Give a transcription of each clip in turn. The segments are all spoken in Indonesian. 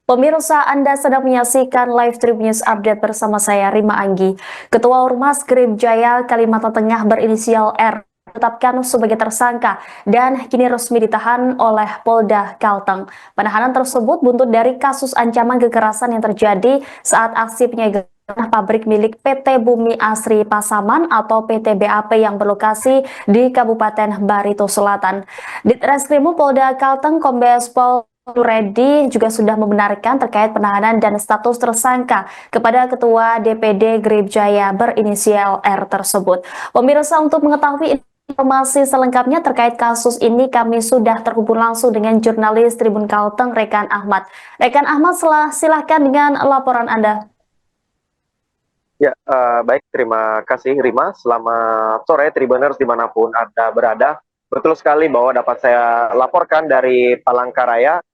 Pemirsa, Anda sedang menyaksikan live Tribun News Update bersama saya, Rima Anggi. Ketua Ormas Grip Jaya Kalimantan Tengah berinisial R ditetapkan sebagai tersangka dan kini resmi ditahan oleh Polda Kalteng. Penahanan tersebut buntut dari kasus ancaman kekerasan yang terjadi saat aksi penyegelan pabrik milik PT Bumi Asri Pasaman atau PT BAP yang berlokasi di Kabupaten Barito Selatan. Ditreskrimum Polda Kalteng Kombes Pol Reddy juga sudah membenarkan terkait penahanan dan status tersangka kepada Ketua DPD Grip Jaya berinisial R tersebut. Pemirsa, untuk mengetahui informasi selengkapnya terkait kasus ini, kami sudah terhubung langsung dengan jurnalis Tribun Kalteng, Rekan Ahmad. Rekan Ahmad, silahkan dengan laporan Anda. Ya, baik, terima kasih Rima. Selamat sore Tribuners dimanapun Anda berada. Betul sekali bahwa dapat saya laporkan dari Palangkaraya.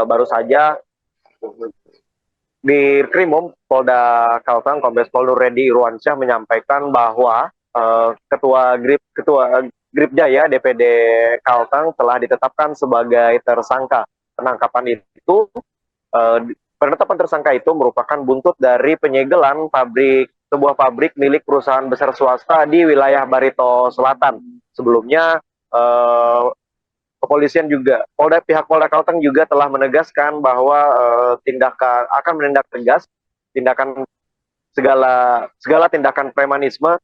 Baru saja di Krimum Polda Kalteng Kombes Pol Reddy Irwansyah menyampaikan bahwa Ketua Grip Jaya DPD Kalteng telah ditetapkan sebagai tersangka. Penangkapan itu penetapan tersangka itu merupakan buntut dari penyegelan sebuah pabrik milik perusahaan besar swasta di wilayah Barito Selatan. Sebelumnya kepolisian juga, pihak Polda Kalteng juga telah menegaskan bahwa akan menindak tegas segala tindakan premanisme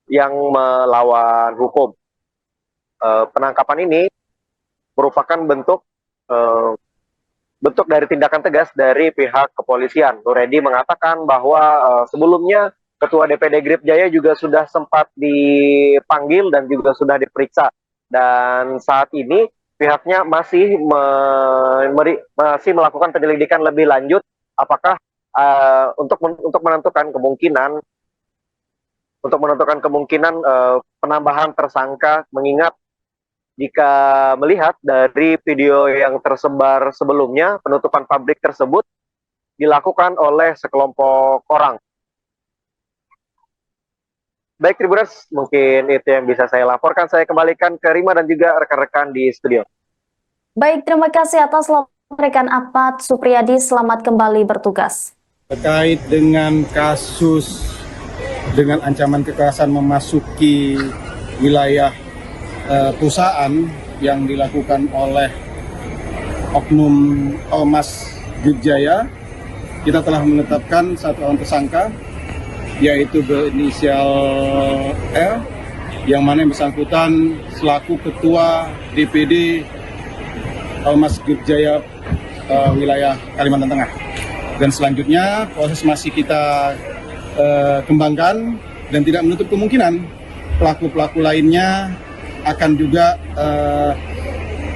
yang melawan hukum. Penangkapan ini merupakan bentuk dari tindakan tegas dari pihak kepolisian. Reddy mengatakan bahwa sebelumnya Ketua DPD Grip Jaya juga sudah sempat dipanggil dan juga sudah diperiksa. Dan saat ini pihaknya masih melakukan penyelidikan lebih lanjut apakah untuk menentukan kemungkinan penambahan tersangka, mengingat jika melihat dari video yang tersebar sebelumnya, penutupan pabrik tersebut dilakukan oleh sekelompok orang. Baik Tribuners, mungkin itu yang bisa saya laporkan. Saya kembalikan ke Rima dan juga rekan-rekan di studio. Baik, terima kasih atas laporan rekan Ahmad Supriyadi. Selamat kembali bertugas. Terkait dengan kasus dengan ancaman kekerasan memasuki wilayah perusahaan yang dilakukan oleh Oknum Ormas Grip Jaya, kita telah menetapkan satu orang tersangka, yaitu berinisial R, yang mana yang bersangkutan selaku Ketua DPD Ormas Grip Jaya wilayah Kalimantan Tengah. Dan selanjutnya proses masih kita kembangkan dan tidak menutup kemungkinan pelaku-pelaku lainnya akan juga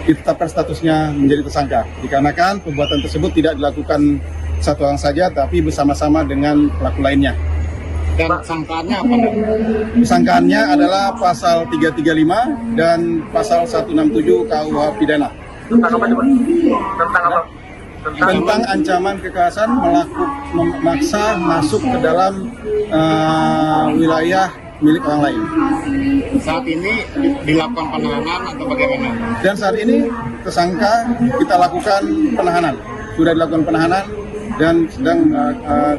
ditetapkan statusnya menjadi tersangka, dikarenakan perbuatan tersebut tidak dilakukan satu orang saja tapi bersama-sama dengan pelaku lainnya. Dan sangkaannya apa? Sangkaannya adalah pasal 335 dan pasal 167 KUH Pidana. Tentang apa coba? Tentang apa? Tentang ancaman kekerasan memaksa masuk ke dalam wilayah milik orang lain. Saat ini dilakukan penahanan atau bagaimana? Dan saat ini tersangka kita lakukan penahanan. Sudah dilakukan penahanan dan sedang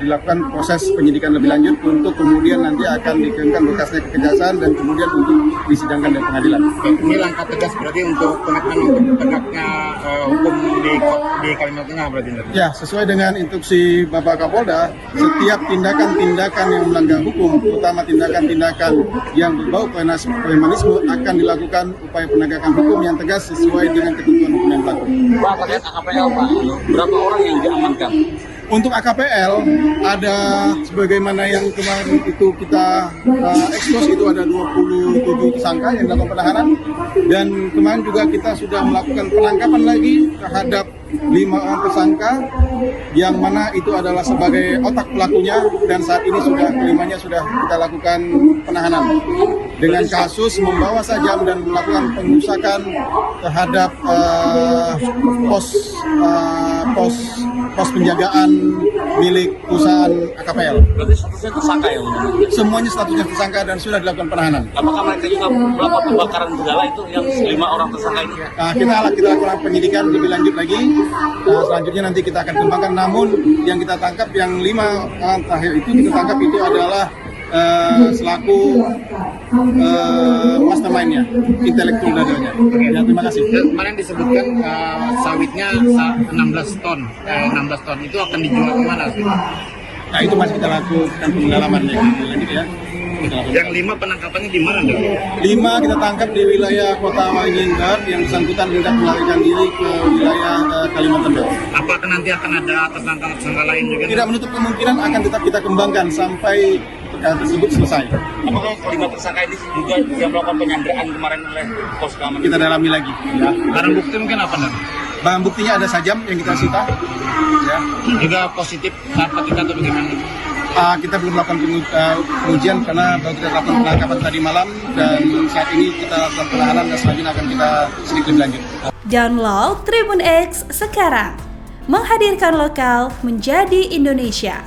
dilakukan proses penyidikan lebih lanjut untuk kemudian nanti akan dikirimkan berkasnya ke kejaksaan dan kemudian untuk disidangkan di pengadilan. Ini langkah tegas berarti untuk komitmen untuk tegaknya hukum di Kalimantan Tengah berarti? Ya, sesuai dengan instruksi Bapak Kapolda, setiap tindakan-tindakan yang melanggar hukum, terutama tindakan-tindakan yang berbau premanisme akan dilakukan upaya penegakan hukum yang tegas sesuai dengan ketentuan hukum yang berlaku. Pak, terkait AKPL Pak, berapa orang yang diamankan? Untuk AKPL ada sebagaimana yang kemarin itu kita ekspos, itu ada 27 tersangka yang dilakukan penahanan, dan kemarin juga kita sudah melakukan penangkapan lagi terhadap 5 orang tersangka yang mana itu adalah sebagai otak pelakunya, dan saat ini kelimanya sudah kita lakukan penahanan dengan kasus membawa sajam dan melakukan pengerusakan terhadap pos pos penjagaan milik perusahaan AKPL. Berarti statusnya tersangka ya? Semuanya statusnya tersangka dan sudah dilakukan penahanan. Apakah mereka juga melakukan pembakaran segala itu yang 5 orang tersangka ini? Kita lakukan penyidikan lebih lanjut lagi. Selanjutnya nanti kita akan kembangkan. Namun yang kita tangkap yang 5 orang terakhir itu kita tangkap itu adalah selaku mastermind-nya, intelektual dadanya. Ya, terima kasih. Kemarin disebutkan sawitnya 16 ton. 16 ton itu akan dijual kemana? Nah, itu masih kita lakukan pendalaman lanjut ya. Yang 5 penangkapannya di mana? 5 kita tangkap di wilayah Kota Waringin, yang bersangkutan hendak melarikan diri ke wilayah Kalimantan Barat. Apakah nanti akan ada tersangka lain juga? Tidak menutup kemungkinan akan tetap kita kembangkan sampai perkara tersebut selesai. Apakah kelima tersangka ini juga yang melakukan penyanderaan kemarin oleh pos keamanan? Kita dalami lagi. Ya. Barang bukti mungkin apa nih? Barang buktinya ada sajam yang kita sita. Ya. Juga positif narkotika atau bagaimana? Kita belum melakukan pengujian karena baru kita lakukan penangkapan tadi malam dan saat ini kita lakukan penahanan dan selanjutnya akan kita sedikit lebih lanjut. Download Tribun X sekarang, menghadirkan lokal menjadi Indonesia.